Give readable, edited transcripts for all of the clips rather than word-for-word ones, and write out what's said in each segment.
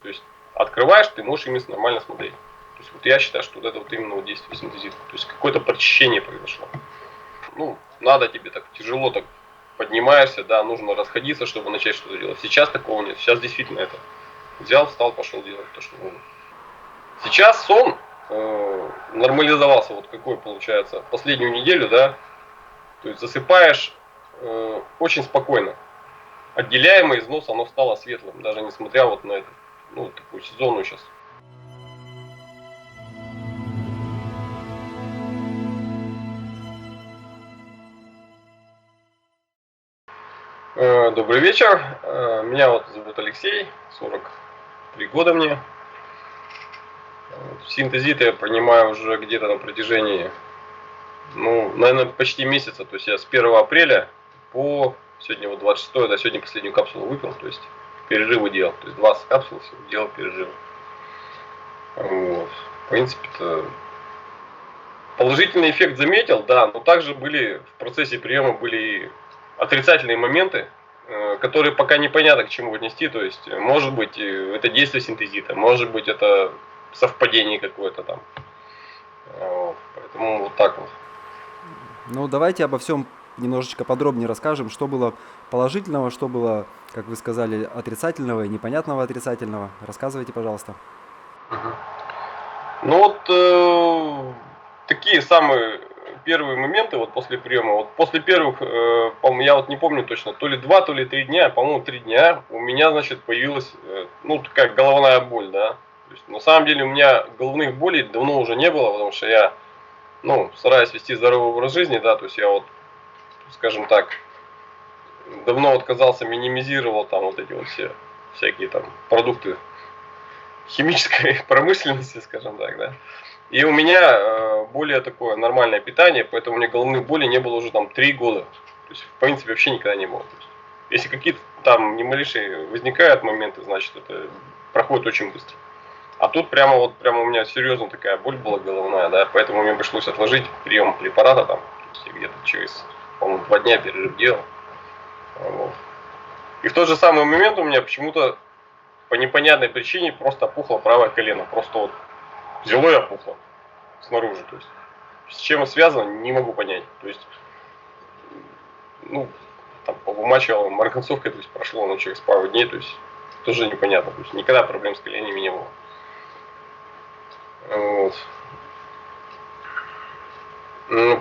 То есть открываешь, ты можешь ими нормально смотреть. То есть вот я считаю, что вот это вот именно вот действие синтезита. То есть какое-то прочищение произошло. Ну, надо тебе так тяжело так поднимаешься, да, нужно расходиться, чтобы начать что-то делать. Сейчас такого нет. Сейчас действительно это взял, встал, пошел делать то, что нужно. Сейчас сон нормализовался, вот какой получается, последнюю неделю, да, то есть засыпаешь очень спокойно. Отделяемое из носа оно стало светлым, даже несмотря вот на это, ну, такую сезонную сейчас. Добрый вечер, меня вот зовут Алексей, 43 года мне. Синтезит я понимаю уже где-то на протяжении, ну, наверное, почти месяца. То есть я с 1 апреля по сегодня вот 26, да, сегодня последнюю капсулу выпил, то есть перерывы делал. То есть 20 капсул делал перерывы. Вот. В принципе-то положительный эффект заметил, да, но также были в процессе приема были отрицательные моменты, которые пока непонятно к чему отнести. То есть, может быть, это действие синтезита, может быть, это совпадение какое-то там. Вот. Поэтому вот так вот. Ну, давайте обо всем немножечко подробнее расскажем, что было положительного, что было, как вы сказали, отрицательного и непонятного отрицательного. Рассказывайте, пожалуйста. Ну вот такие самые первые моменты вот после приема. Вот после первых, я вот не помню точно, то ли 2, то ли 3 дня, по-моему 3 дня у меня, значит, появилась, ну, такая головная боль, да. То есть, на самом деле у меня головных болей давно уже не было, потому что я, ну, стараюсь вести здоровый образ жизни, да, то есть я вот, скажем так, давно отказался, минимизировал там вот эти вот все всякие там продукты химической промышленности, скажем так, да. И у меня более такое нормальное питание, поэтому у меня головных болей не было уже там 3 года. То есть, в принципе, вообще никогда не было. То есть, если какие-то там не малейшие возникают моменты, значит, это проходит очень быстро. А тут прямо вот прямо у меня серьезно такая боль была головная, да, поэтому мне пришлось отложить прием препарата там, то есть где-то через, по-моему, 2 дня перерыв делал. Вот. И в тот же самый момент у меня почему-то по непонятной причине просто опухло правое колено. Просто вот взяло и опухло снаружи. То есть, с чем это связано, не могу понять. То есть, ну, там, повымачивал марганцовкой, то есть прошло оно через пару дней, то есть тоже непонятно. То есть никогда проблем с коленями не было. Вот.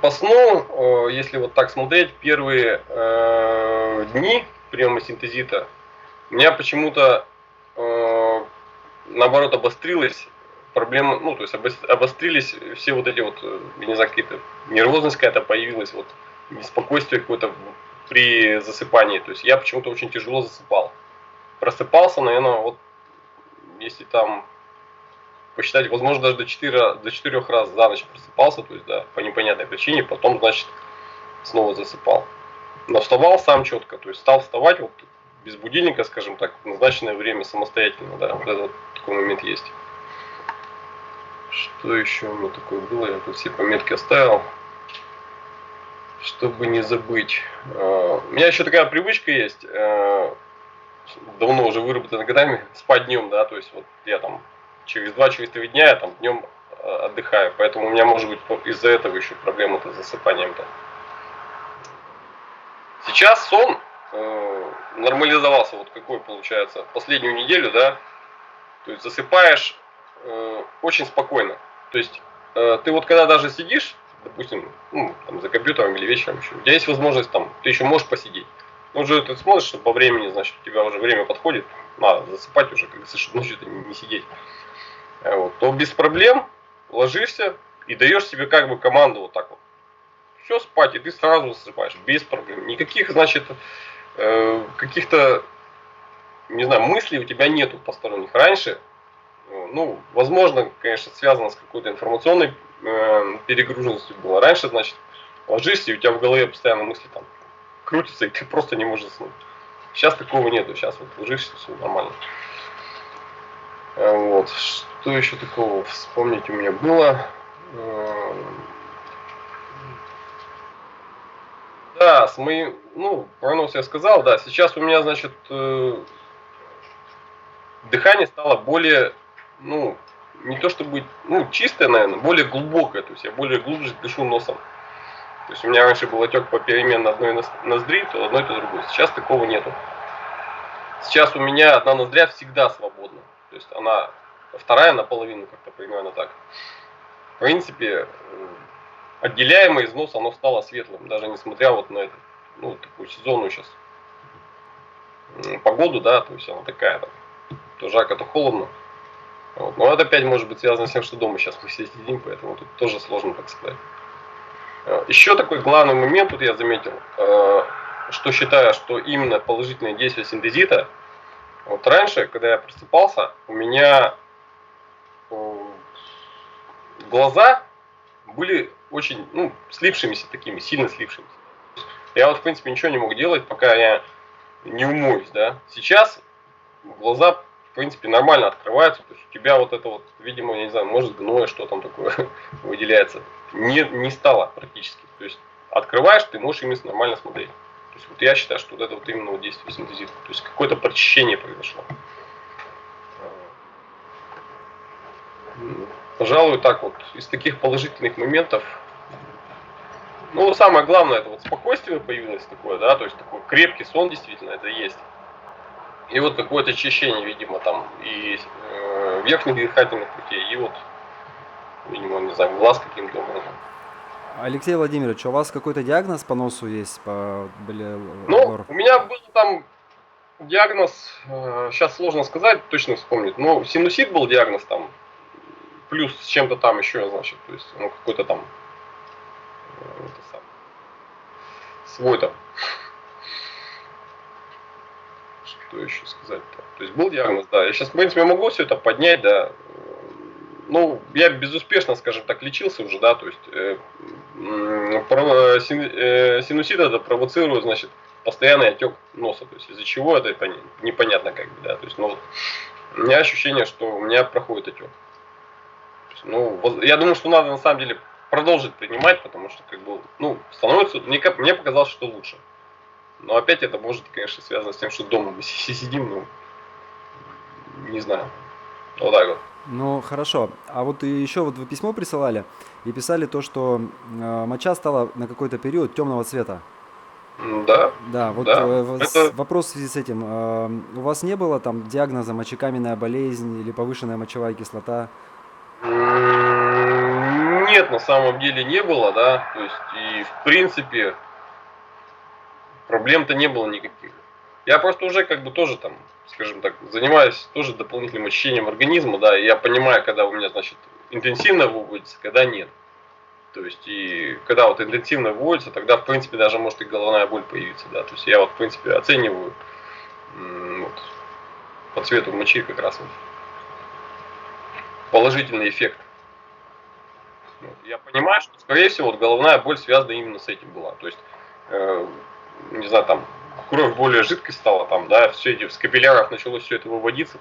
По сну, если вот так смотреть, первые дни приема синтезита, у меня почему-то наоборот обострилась проблема, ну, то есть обострились все вот эти вот, я не знаю, какие-то нервозность какая-то появилась, вот беспокойствие какое-то при засыпании. То есть я почему-то очень тяжело засыпал. Просыпался, наверное, вот если там посчитать, возможно, даже до 4 раз за ночь просыпался, то есть, да, по непонятной причине, потом, значит, снова засыпал. Но вставал сам четко, то есть стал вставать вот без будильника, скажем так, в назначенное время самостоятельно, да, вот этот такой момент есть. Что еще у меня такое было? Я тут все пометки оставил, чтобы не забыть. У меня еще такая привычка есть, давно уже выработана годами, спать днем, да, то есть вот я там через 2-3 дня я там днем отдыхаю, поэтому у меня может быть из-за этого еще проблема-то с засыпанием-то. Сейчас сон нормализовался, вот какой получается, последнюю неделю, да, то есть засыпаешь очень спокойно. То есть ты вот когда даже сидишь, допустим, ну, там, за компьютером или вечером еще, у тебя есть возможность там, ты еще можешь посидеть. Но уже ты смотришь, что по времени, значит, у тебя уже время подходит, надо засыпать уже, как говорится, чтобы ночью не сидеть. Вот, то без проблем ложишься и даешь себе как бы команду вот так вот. Все спать, и ты сразу засыпаешь, без проблем. Никаких, значит, каких-то, не знаю, мыслей у тебя нету посторонних. Раньше, ну, возможно, конечно, связано с какой-то информационной перегруженностью было. Раньше, значит, ложишься, и у тебя в голове постоянно мысли там крутятся, и ты просто не можешь заснуть. Сейчас такого нету, сейчас вот ложишься, все нормально. Вот. Что еще такого вспомнить у меня было? Да, с моим, ну, прогноз я сказал, да, сейчас у меня, значит, дыхание стало более, ну, не то чтобы, ну, чистое, наверное, более глубокое, то есть я более глубже дышу носом. То есть у меня раньше был отек попеременно одной ноздри, то одной, то другой. Сейчас такого нету. Сейчас у меня одна ноздря всегда свободна. То есть она вторая наполовину, как-то примерно так. В принципе, отделяемое из носа оно стало светлым, даже несмотря вот на эту, ну, такую сезонную сейчас погоду, да, то есть она такая, там, то жарко, то холодно. Вот. Но это опять может быть связано с тем, что дома сейчас мы все сидим, поэтому тут тоже сложно так сказать. Еще такой главный момент, тут я заметил, что считаю, что именно положительное действие синтезита. Вот раньше, когда я просыпался, у меня глаза были очень, ну, слипшимися такими, сильно слипшимися. Я вот, в принципе, ничего не мог делать, пока я не умоюсь, да. Сейчас глаза, в принципе, нормально открываются, то есть у тебя вот это вот, видимо, я не знаю, может гное, что там такое выделяется, не стало практически. То есть открываешь, ты можешь ими нормально смотреть. То есть вот я считаю, что вот это вот именно вот действие синтезита. То есть какое-то прочищение произошло. Пожалуй, так вот, из таких положительных моментов, ну, самое главное, это вот спокойствие появилось такое, да, то есть такой крепкий сон, действительно, это есть. И вот какое-то очищение, видимо, там, и верхних дыхательных путей, и вот, видимо, не знаю, глаз каким-то образом. Алексей Владимирович, у вас какой-то диагноз по носу есть? Ну, у меня был там диагноз, сейчас сложно сказать, точно вспомнить, но синусит был диагноз там, плюс с чем-то там еще, значит, то есть, ну, какой-то там, свой там, что еще сказать-то. То есть был диагноз, да, я сейчас, в принципе, могу все это поднять, да, ну, я безуспешно, скажем так, лечился уже, да, то есть синусит это провоцирует, значит, постоянный отек носа, то есть из-за чего это непонятно как бы, да, то есть, ну, вот, у меня ощущение, что у меня проходит отек. Ну, я думаю, что надо на самом деле продолжить принимать, потому что, как бы, ну, становится, мне показалось, что лучше. Но опять это может, конечно, связано с тем, что дома мы сидим, ну, не знаю, вот так вот. Ну, хорошо. А вот и еще вот вы письмо присылали и писали то, что моча стала на какой-то период темного цвета. Да. Да, вот Да. Это... вопрос в связи с этим. У вас не было там диагноза мочекаменная болезнь или повышенная мочевая кислота? Нет, на самом деле не было, да. То есть, и в принципе, проблем-то не было никаких. Я просто уже как бы тоже там, скажем так, занимаюсь тоже дополнительным очищением организма, да, и я понимаю, когда у меня, значит, интенсивно выводится, когда нет. То есть, и когда вот интенсивно выводится, тогда, в принципе, даже может и головная боль появиться, да. То есть, я вот, в принципе, оцениваю вот, по цвету мочи как раз вот положительный эффект. Я понимаю, что, скорее всего, вот головная боль связана именно с этим была. То есть, не знаю, там, кровь более жидкой стала, там, да, все эти в капиллярах началось все это выводиться.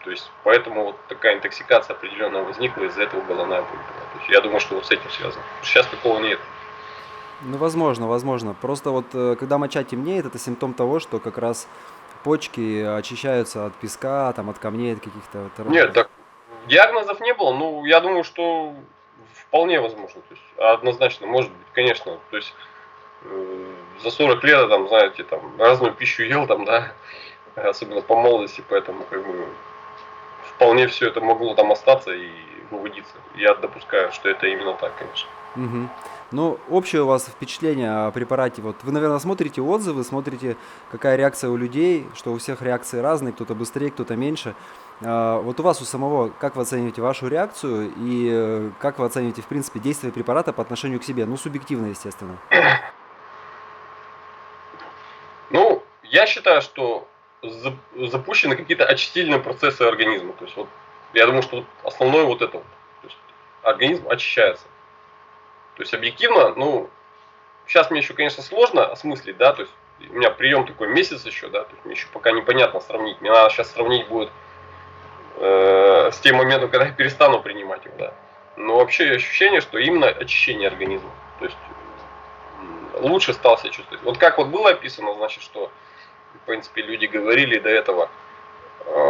То есть, поэтому вот такая интоксикация определенная возникла, из-за этого головная боль была. То есть, я думаю, что вот с этим связано. Сейчас такого нет. Ну, возможно. Просто вот когда моча темнеет, это симптом того, что как раз почки очищаются от песка, там, от камней, от каких-то... Нет, так диагнозов не было, ну, я думаю, что вполне возможно. То есть, однозначно, может быть, конечно. То есть, за 40 лет я там, знаете, там, разную пищу ел, там, да, особенно по молодости, поэтому, как бы, вполне все это могло там остаться и выводиться. Я допускаю, что это именно так, конечно. Угу. Ну, общее у вас впечатление о препарате, вот вы, наверное, смотрите отзывы, смотрите, какая реакция у людей, что у всех реакции разные, кто-то быстрее, кто-то меньше. Вот у вас у самого, как вы оцениваете вашу реакцию и как вы оцениваете, в принципе, действие препарата по отношению к себе? Ну, субъективно, естественно. Ну, я считаю, что запущены какие-то очистительные процессы организма. То есть, вот, я думаю, что вот основное вот это. То есть, организм очищается. То есть, объективно, ну, сейчас мне еще, конечно, сложно осмыслить, да, то есть, у меня прием такой месяц еще, да, то есть, мне еще пока непонятно сравнить. Мне надо сейчас сравнить будет с тем моментом, когда я перестану принимать его, да. Но вообще ощущение, что именно очищение организма. То есть, лучше стал себя чувствовать. Вот как вот было описано, значит, что, в принципе, люди говорили до этого,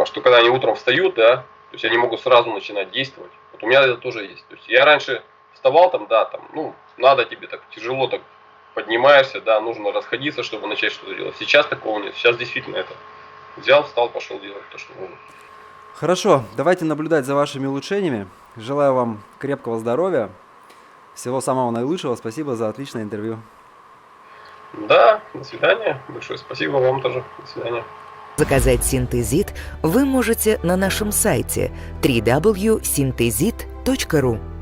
что когда они утром встают, да, то есть они могут сразу начинать действовать. Вот у меня это тоже есть. То есть я раньше вставал там, да, там, ну, надо тебе так тяжело так поднимаешься, да, нужно расходиться, чтобы начать что-то делать. Сейчас такого нет. Сейчас действительно это взял, встал, пошел делать то, что нужно. Хорошо, давайте наблюдать за вашими улучшениями. Желаю вам крепкого здоровья, всего самого наилучшего. Спасибо за отличное интервью. Да, до свидания. Большое спасибо вам тоже. До свидания. Заказать Synthesит вы можете на нашем сайте www.synthesит.ru.